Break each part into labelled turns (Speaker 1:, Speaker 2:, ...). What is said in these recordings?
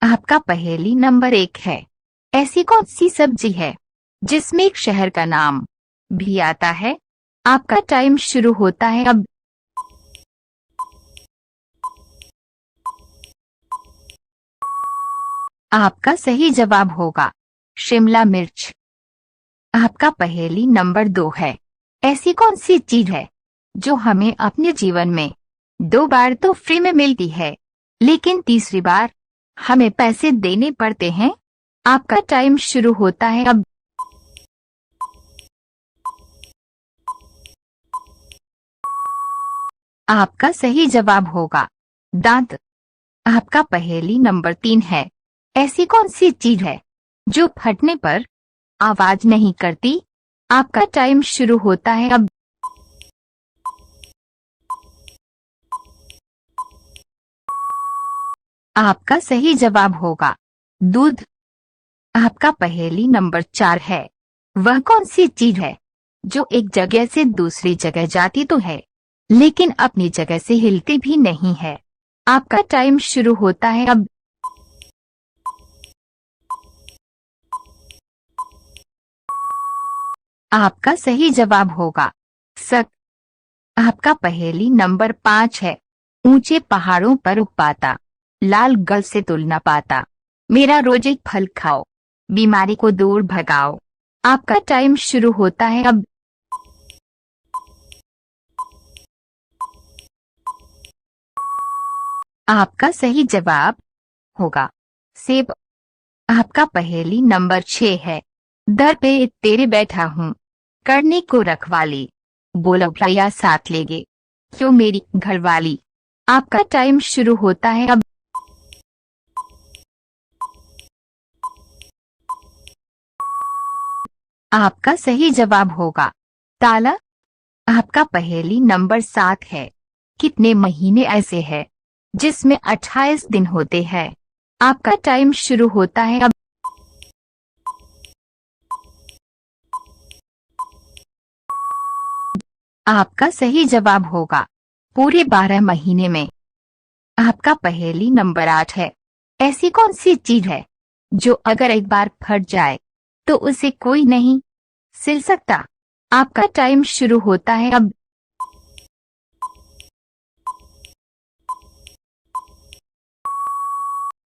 Speaker 1: आपका पहेली नंबर 1 है। ऐसी कौन सी सब्जी है जिसमें एक शहर का नाम भी आता है? आपका टाइम शुरू होता है अब। आपका सही जवाब होगा शिमला मिर्च। आपका पहेली नंबर 2 है। ऐसी कौन सी चीज है जो हमें अपने जीवन में 2 बार तो फ्री में मिलती है, लेकिन तीसरी बार हमें पैसे देने पड़ते हैं? आपका टाइम शुरू होता है अब। आपका सही जवाब होगा दांत। आपका पहेली नंबर 3 है। ऐसी कौन सी चीज है जो फटने पर आवाज नहीं करती? आपका टाइम शुरू होता है अब। आपका सही जवाब होगा दूध। आपका पहेली नंबर 4 है। वह कौन सी चीज है जो एक जगह से दूसरी जगह जाती तो है, लेकिन अपनी जगह से हिलती भी नहीं है? आपका टाइम शुरू होता है अब। आपका सही जवाब होगा सक। आपका पहेली नंबर 5 है। ऊंचे पहाड़ों पर उग पाता, लाल गल से तुल न पाता, मेरा रोज एक फल खाओ, बीमारी को दूर भगाओ। आपका टाइम शुरू होता है अब। आपका सही जवाब होगा सेब। आपका पहेली नंबर 6 है। दर पे तेरे बैठा हूँ, करने को रखवाली, बोलो भैया साथ लेगे, क्यों मेरी घरवाली? आपका टाइम शुरू होता है अब। आपका सही जवाब होगा ताला। आपका पहेली नंबर 7 है। कितने महीने ऐसे हैं जिसमें 28 दिन होते हैं? आपका टाइम शुरू होता है अब। आपका सही जवाब होगा पूरे 12 महीने में। आपका पहेली नंबर 8 है। ऐसी कौन सी चीज है जो अगर एक बार फट जाए तो उसे कोई नहीं सिल सकता? आपका टाइम शुरू होता है अब।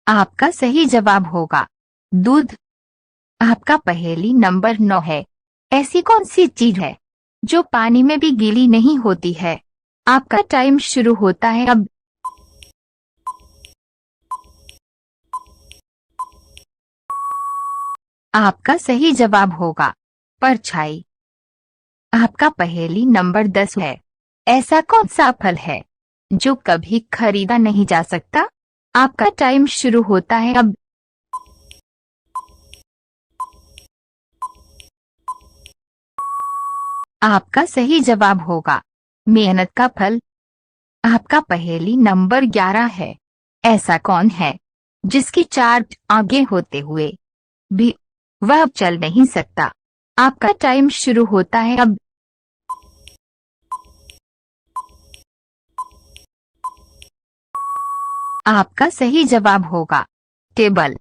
Speaker 1: आपका सही जवाब होगा दूध। आपका पहेली नंबर 9 है। ऐसी कौन सी चीज है जो पानी में भी गीली नहीं होती है? आपका टाइम शुरू होता है अब। आपका सही जवाब होगा परछाई। आपका पहेली नंबर 10 है। ऐसा कौन सा फल है जो कभी खरीदा नहीं जा सकता? आपका टाइम शुरू होता है अब। आपका सही जवाब होगा मेहनत का फल। आपका पहेली नंबर 11 है। ऐसा कौन है जिसकी 4 आगे होते हुए भी वह चल नहीं सकता? आपका टाइम शुरू होता है अब। आपका सही जवाब होगा टेबल।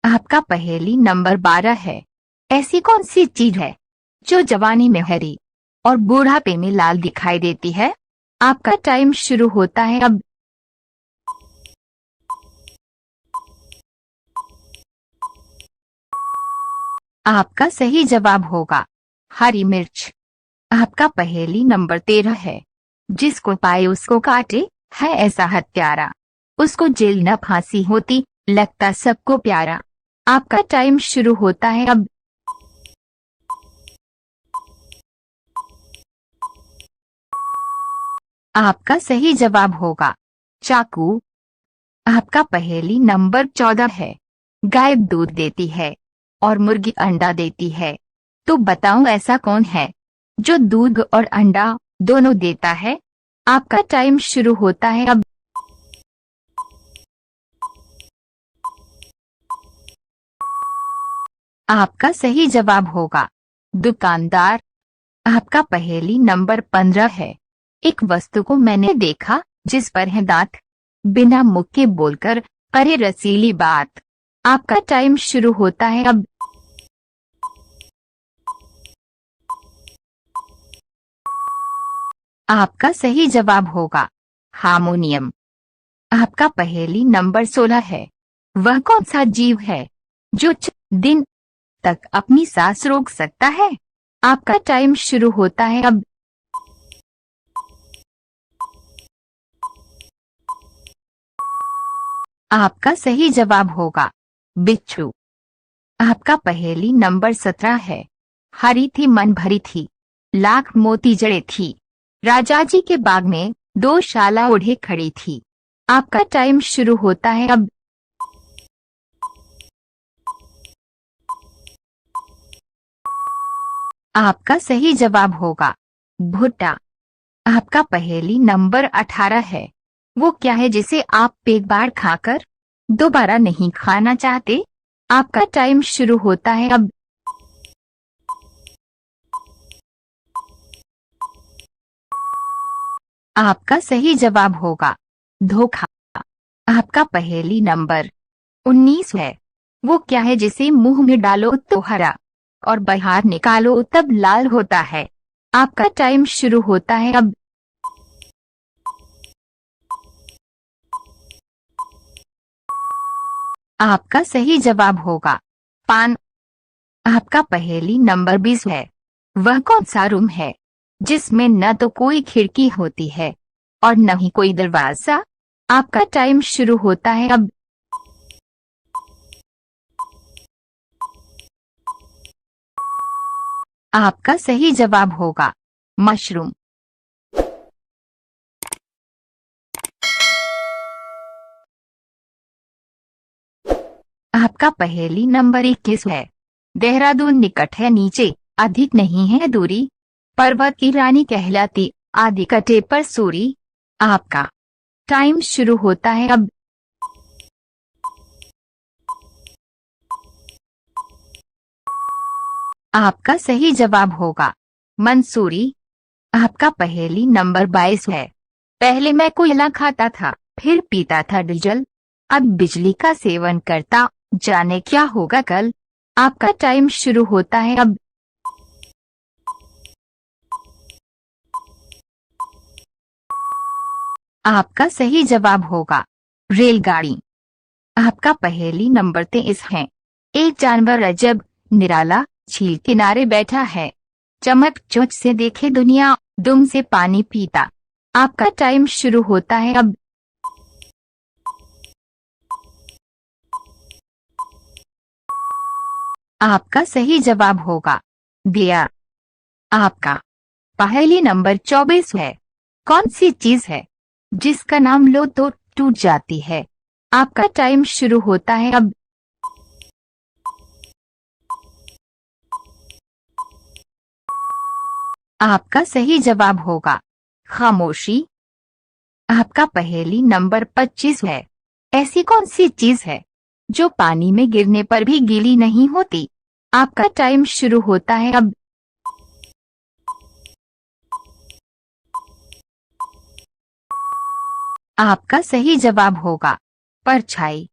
Speaker 1: आपका पहेली नंबर 12 है। ऐसी कौन सी चीज है जो जवानी में हरी और बूढ़ापे में लाल दिखाई देती है? आपका टाइम शुरू होता है अब। आपका सही जवाब होगा हरी मिर्च। आपका पहेली नंबर 13 है। जिसको पाए उसको काटे, है ऐसा हत्यारा, उसको जेल न फांसी होती, लगता सबको प्यारा। आपका टाइम शुरू होता है अब। आपका सही जवाब होगा चाकू। आपका पहेली नंबर 14 है। गाय दूध देती है और मुर्गी अंडा देती है, तो बताओ ऐसा कौन है जो दूध और अंडा दोनों देता है? आपका टाइम शुरू होता है अब। आपका सही जवाब होगा दुकानदार। आपका पहेली नंबर 15 है। एक वस्तु को मैंने देखा जिस पर है दांत, बिना मुख के बोलकर अरे रसीली बात, आपका टाइम शुरू होता है अब। आपका सही जवाब होगा हार्मोनियम। आपका पहेली नंबर 16 है। वह कौन सा जीव है जो दिन तक अपनी सांस रोक सकता है? आपका टाइम शुरू होता है अब। आपका सही जवाब होगा बिच्छू। आपका पहेली नंबर 17 है। हरी थी मन भरी थी, लाख मोती जड़े थी, राजा जी के बाग में दो शाला ओढ़े खड़ी थी। आपका टाइम शुरू होता है अब। आपका सही जवाब होगा भुट्टा। आपका पहेली नंबर 18 है। वो क्या है जिसे आप एक बार खाकर दोबारा नहीं खाना चाहते? आपका टाइम शुरू होता है अब। आपका सही जवाब होगा धोखा। आपका पहेली नंबर 19 है। वो क्या है जिसे मुंह में डालो तो हरा और बाहर निकालो तब लाल होता है? आपका टाइम शुरू होता है अब। आपका सही जवाब होगा पान। आपका पहेली नंबर 20 है। वह कौन सा रूम है जिसमें न तो कोई खिड़की होती है और न ही कोई दरवाजा? आपका टाइम शुरू होता है अब। आपका सही जवाब होगा मशरूम। आपका पहेली नंबर 21 है। देहरादून निकट है नीचे, अधिक नहीं है दूरी, पर्वत की रानी कहलाती, आदि कटे पर सूरी। आपका टाइम शुरू होता है अब। आपका सही जवाब होगा मंसूरी। आपका पहेली नंबर 22 है। पहले मैं कोयला खाता था, फिर पीता था डीजल, अब बिजली का सेवन करता, जाने क्या होगा कल? आपका टाइम शुरू होता है अब। आपका सही जवाब होगा रेलगाड़ी। आपका पहेली नंबर 23 है। एक जानवर अजब निराला झील किनारे बैठा है, चमक चोंच से देखे दुनिया, दुम से पानी पीता। आपका टाइम शुरू होता है अब। आपका सही जवाब होगा दिया। आपका पहेली नंबर 24 है। कौन सी चीज है जिसका नाम लो तो टूट जाती है? आपका टाइम शुरू होता है अब। आपका सही जवाब होगा खामोशी। आपका पहेली नंबर 25 है। ऐसी कौन सी चीज है जो पानी में गिरने पर भी गीली नहीं होती? आपका टाइम शुरू होता है अब। आपका सही जवाब होगा परछाई।